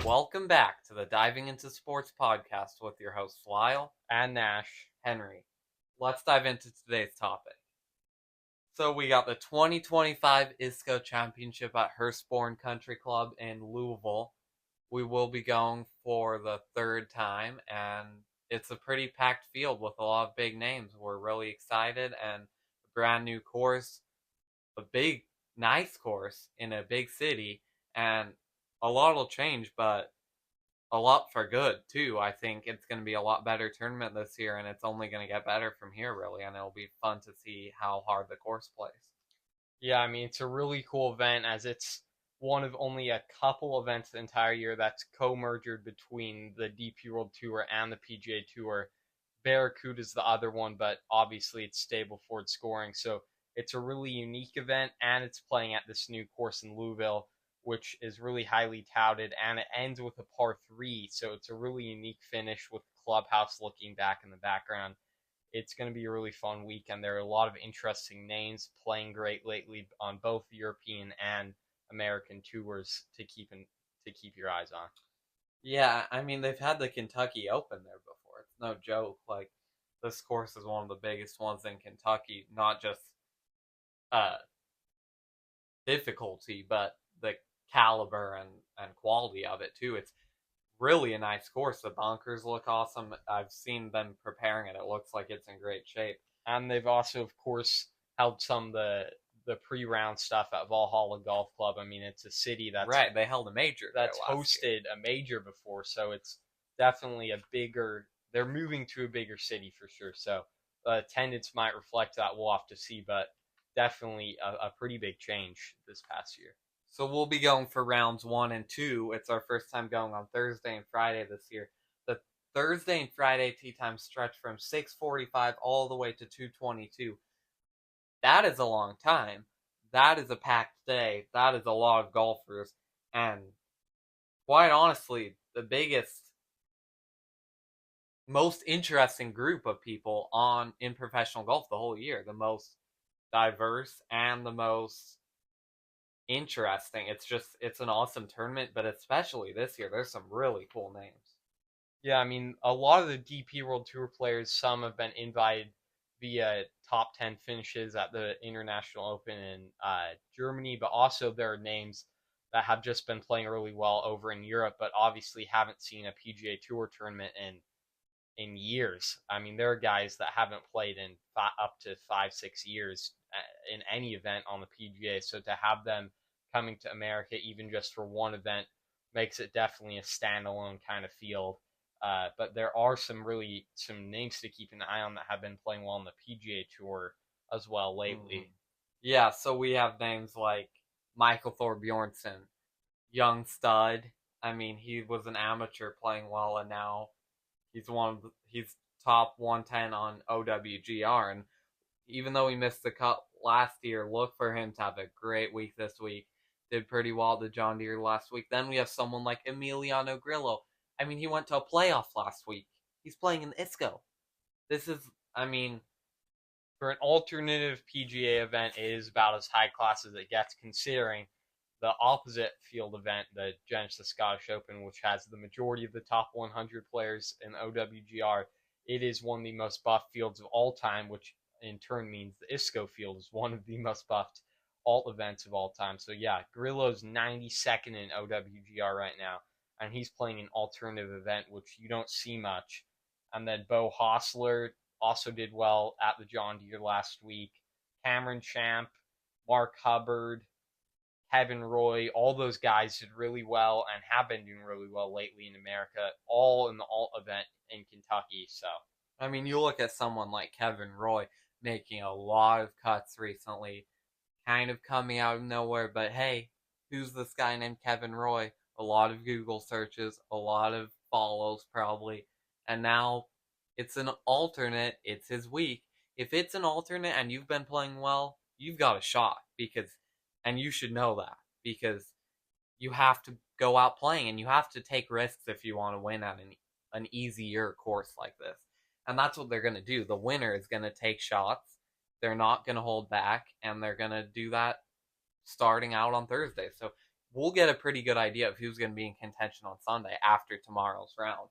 Welcome back to the Diving into Sports podcast with your hosts Lyle and Nash. Henry. Let's dive into today's topic. So we got the 2025 Isco Championship at Hurstbourne Country Club in Louisville. We will be going for the third time, and it's a pretty packed field with a lot of big names. We're really excited, and a brand new course, a big, nice course in a big city, and a lot will change, but a lot for good too. I think it's going to be a lot better tournament this year, and it's only going to get better from here, really. And it'll be fun to see how hard the course plays. Yeah, I mean, it's a really cool event as it's one of only a couple events the entire year that's co-merged between the DP World Tour and the PGA Tour. Barracuda is the other one, but obviously it's Stableford scoring. So it's a really unique event, and it's playing at this new course in Louisville, which is really highly touted, and it ends with a par three. So it's a really unique finish with the clubhouse looking back in the background. It's going to be a really fun weekend. There are a lot of interesting names playing great lately on both European and American tours to keep your eyes on. Yeah, I mean they've had the Kentucky Open there before. It's no joke. Like this course is one of the biggest ones in Kentucky, not just uh difficulty, but the caliber and quality of it too. It's really a nice course. The bunkers look awesome. I've seen them preparing it. It looks like it's in great shape. And they've also, of course, held some of the pre-round stuff at Valhalla Golf Club. I mean, it's a city that's right. They held a major. That's hosted a major before, so it's definitely a bigger. They're moving to a bigger city for sure. So attendance might reflect that. We'll have to see, but definitely a pretty big change this past year. So we'll be going for rounds 1 and 2. It's our first time going on Thursday and Friday this year. The Thursday and Friday tee time stretch from 6:45 all the way to 2:22. That is a long time. That is a packed day. That is a lot of golfers, and quite honestly, the biggest, most interesting group of people on in professional golf the whole year. The most diverse and the most interesting. It's an awesome tournament, but especially this year, there's some really cool names. Yeah, I mean, a lot of the DP World Tour players, some have been invited via top 10 finishes at the International Open in Germany, but also there are names that have just been playing really well over in Europe, but obviously haven't seen a PGA Tour tournament in years. I mean, there are guys that haven't played in up to 5-6 years in any event on the PGA. So to have them coming to America, even just for one event, makes it definitely a standalone kind of field. But there are some names to keep an eye on that have been playing well on the PGA Tour as well lately. Yeah, so we have names like Michael Thorbjornsen, young stud. I mean, he was an amateur playing well, and now he's top 110 on OWGR. And even though he missed the cut last year, look for him to have a great week this week. Did pretty well at the John Deere last week. Then we have someone like Emiliano Grillo. I mean, he went to a playoff last week. He's playing in Isco. This is, I mean, for an alternative PGA event, it is about as high class as it gets, considering the opposite field event, the Genesis Scottish Open, which has the majority of the top 100 players in OWGR. It is one of the most buffed fields of all time, which in turn means the Isco field is one of the most buffed alt events of all time. So yeah, Grillo's 92nd in OWGR right now, and he's playing an alternative event, which you don't see much. And then Bo Hostler also did well at the John Deere last week. Cameron Champ, Mark Hubbard, Kevin Roy, all those guys did really well and have been doing really well lately in America, all in the alt event in Kentucky. So, I mean, you look at someone like Kevin Roy making a lot of cuts recently, kind of coming out of nowhere, but hey, who's this guy named Kevin Roy? A lot of Google searches, a lot of follows probably, and now it's an alternate, it's his week. If it's an alternate and you've been playing well, you've got a shot and you should know that because you have to go out playing and you have to take risks if you want to win at an easier course like this. And that's what they're going to do. The winner is going to take shots. They're not going to hold back, and they're going to do that starting out on Thursday. So we'll get a pretty good idea of who's going to be in contention on Sunday after tomorrow's round.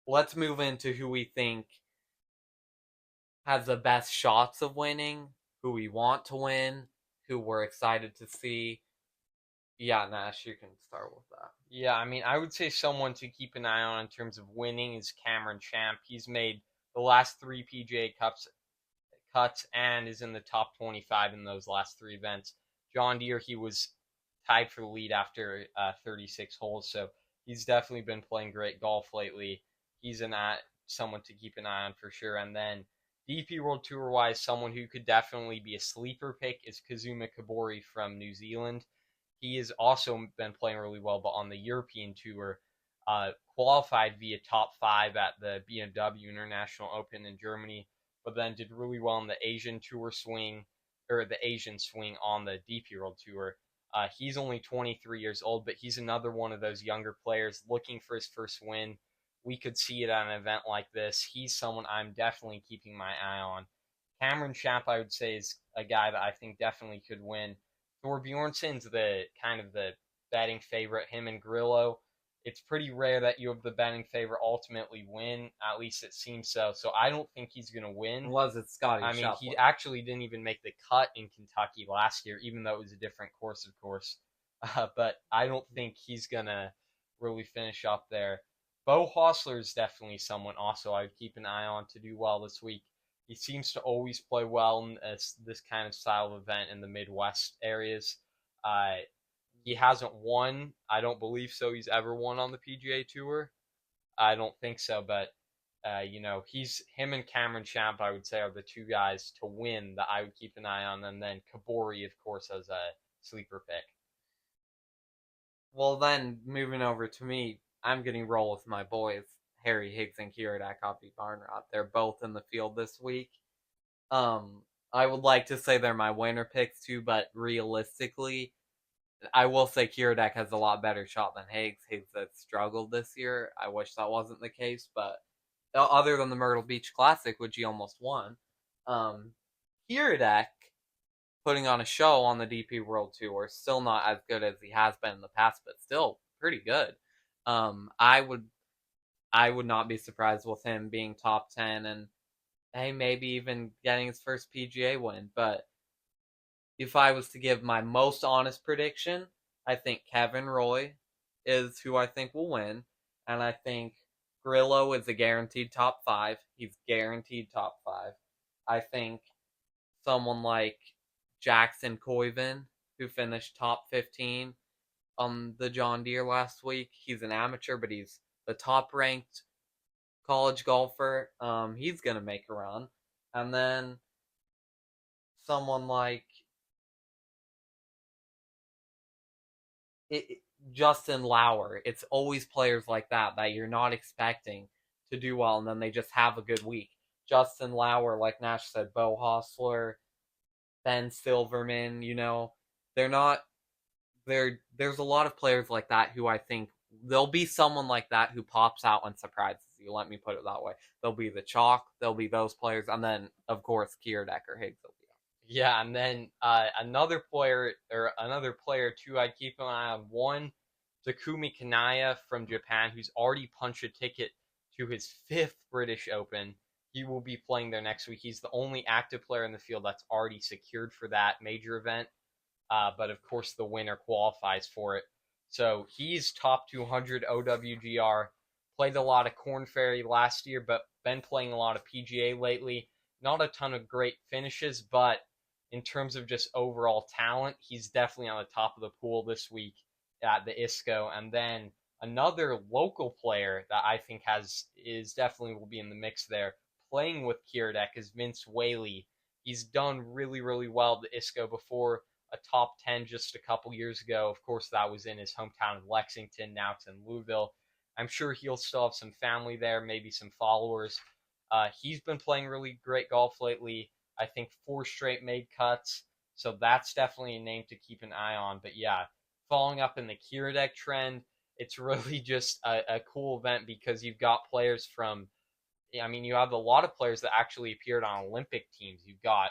Let's move into who we think has the best shots of winning, who we want to win, who we're excited to see. Yeah, Nash, you can start with that. Yeah, I mean, I would say someone to keep an eye on in terms of winning is Cameron Champ. He's made the last three PGA cuts and is in the top 25 in those last three events. John Deere, he was tied for the lead after 36 holes, so he's definitely been playing great golf lately. He's someone to keep an eye on for sure. And then DP World Tour wise, someone who could definitely be a sleeper pick is Kazuma Kobori from New Zealand. He has also been playing really well, but on the European Tour, qualified via top 5 at the BMW International Open in Germany, but then did really well in the Asian Tour swing, or the Asian swing on the DP World Tour. He's only 23 years old, but he's another one of those younger players looking for his first win. We could see it at an event like this. He's someone I'm definitely keeping my eye on. Cameron Champ, I would say, is a guy that I think definitely could win. Thor Bjornsson's the kind of the betting favorite. Him and Grillo. It's pretty rare that you have the betting favorite ultimately win. At least it seems so. So I don't think he's going to win. Was it Scotty I mean, Scheffler? he actually didn't even make the cut in Kentucky last year, even though it was a different course, of course. But I don't think he's going to really finish up there. Bo Hostler is definitely someone also I'd keep an eye on to do well this week. He seems to always play well in this kind of style of event in the Midwest areas. Uh, he hasn't won. I don't believe so. He's ever won on the PGA Tour. I don't think so, but he's him and Cameron Champ. I would say are the two guys to win that I would keep an eye on, and then Kobori, of course, as a sleeper pick. Well, then moving over to me, I'm getting roll with my boys, Harry Higgs and Kiradech Barnrot. They're both in the field this week. I would like to say they're my winner picks too, but realistically, I will say Kiradech has a lot better shot than Higgs. Higgs has struggled this year. I wish that wasn't the case, but other than the Myrtle Beach Classic, which he almost won, Kiradech putting on a show on the DP World Tour, still not as good as he has been in the past, but still pretty good. I would not be surprised with him being top 10 and hey, maybe even getting his first PGA win. But if I was to give my most honest prediction, I think Kevin Roy is who I think will win, and I think Grillo is a guaranteed top 5. He's guaranteed top 5. I think someone like Jackson Coyven, who finished top 15 on the John Deere last week. He's an amateur, but he's the top ranked college golfer. He's going to make a run. And then someone like Justin Lauer. It's always players like that you're not expecting to do well, and then they just have a good week. Justin Lauer, like Nash said, Bo Hostler, Ben Silverman, they're not there's a lot of players like that who I think there'll be someone like that who pops out and surprises you. Let me put it that way. There'll be the chalk, there'll be those players, and then of course Kiradech or Higgs will be out. Yeah, and then another player too I'd keep an eye on. One, Takumi Kanaya from Japan, who's already punched a ticket to his 5th British Open. He will be playing there next week. He's the only active player in the field that's already secured for that major event. But of course, the winner qualifies for it. So he's top 200 OWGR. Played a lot of Korn Ferry last year, but been playing a lot of PGA lately. Not a ton of great finishes, but in terms of just overall talent, he's definitely on the top of the pool this week at the Isco. And then another local player that I think is definitely will be in the mix there, playing with Kiradech, is Vince Whaley. He's done really, really well at the Isco before. A top 10 just a couple years ago. Of course, that was in his hometown of Lexington. Now it's in Louisville. I'm sure he'll still have some family there, maybe some followers. He's been playing really great golf lately. I think 4 straight made cuts. So that's definitely a name to keep an eye on. But yeah, following up in the Kiradech trend, it's really just a cool event because you've got players from, you have a lot of players that actually appeared on Olympic teams. You've got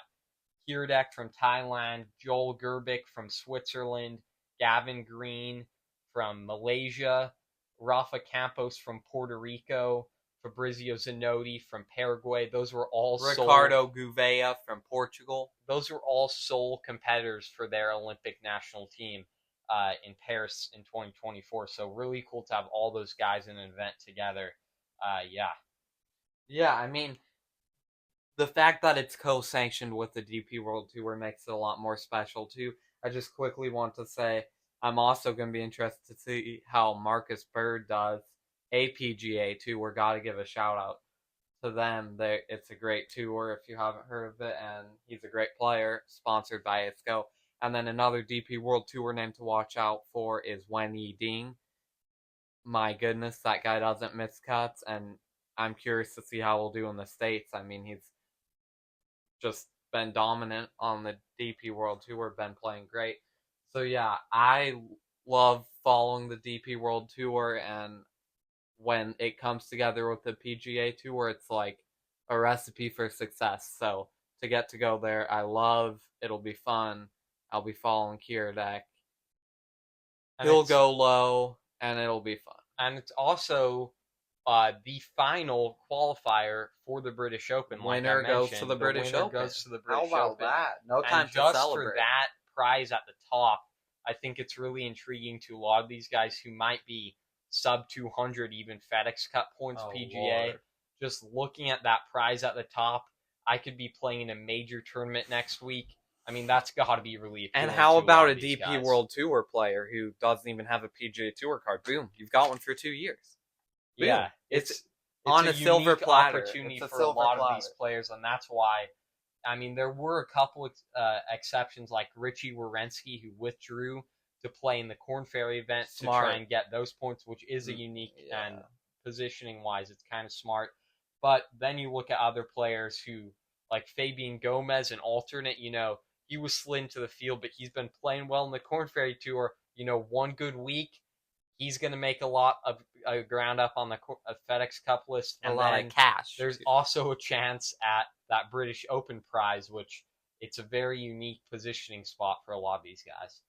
Kiradech from Thailand, Joel Gerbik from Switzerland. Gavin Green from Malaysia, Rafa Campos from Puerto Rico, Fabrizio Zanotti from Paraguay. Those were all Ricardo Gouveia from Portugal. Those were all sole competitors for their Olympic national team in Paris in 2024. So really cool to have all those guys in an event together. Yeah. Yeah, I mean, the fact that it's co-sanctioned with the DP World Tour makes it a lot more special too. I just quickly want to say I'm also going to be interested to see how Marcus Bird does APGA Tour. Got to give a shout out to them. It's a great tour if you haven't heard of it, and he's a great player, sponsored by Isco. And then another DP World Tour name to watch out for is Wen Yi Ding. My goodness, that guy doesn't miss cuts, and I'm curious to see how he'll do in the States. I mean, he's just been dominant on the DP World Tour, been playing great. So yeah, I love following the DP World Tour, and when it comes together with the PGA Tour, it's like a recipe for success. So to get to go there, I love. It'll be fun. I'll be following Kiradek. He'll go low, and it'll be fun. And it's also the final qualifier for the British Open. Winner goes to the British Open. How about that? No time to celebrate. Just for that prize at the top, I think it's really intriguing to a lot of these guys who might be sub 200, even FedEx Cup points PGA. Lord. Just looking at that prize at the top, I could be playing in a major tournament next week. I mean, that's got to be really appealing. And how about a DP guys. World Tour player who doesn't even have a PGA Tour card? Boom, you've got one for 2 years. Boom. Yeah, it's on a silver platter. Opportunity for a lot of these players, and that's why. I mean, there were a couple exceptions, like Richie Wierenski, who withdrew to play in the Corn Ferry event to try and get those points, which is a unique and positioning-wise, it's kind of smart. But then you look at other players who, like Fabian Gomez, an alternate, he was slid into the field, but he's been playing well in the Corn Ferry Tour. One good week, he's going to make a lot of ground up on the FedEx Cup list. And a lot of cash. There's also a chance at that British Open prize, which it's a very unique positioning spot for a lot of these guys.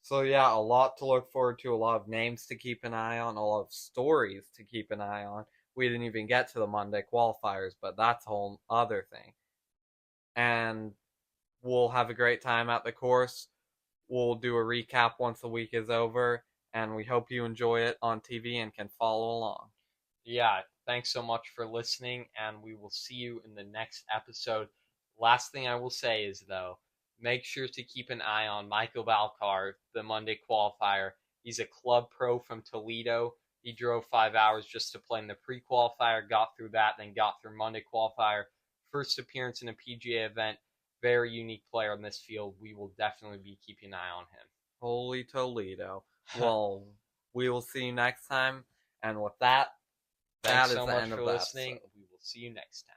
So yeah, a lot to look forward to, a lot of names to keep an eye on, a lot of stories to keep an eye on. We didn't even get to the Monday qualifiers, but that's a whole other thing. And we'll have a great time at the course. We'll do a recap once the week is over, and we hope you enjoy it on TV and can follow along. Yeah, thanks so much for listening, and we will see you in the next episode. Last thing I will say is, though, make sure to keep an eye on Michael Valcar, the Monday qualifier. He's a club pro from Toledo. He drove 5 hours just to play in the pre-qualifier, got through that, then got through Monday qualifier. First appearance in a PGA event. Very unique player in this field. We will definitely be keeping an eye on him. Holy Toledo. Well, we will see you next time. And with that, thanks so much for listening. We will see you next time.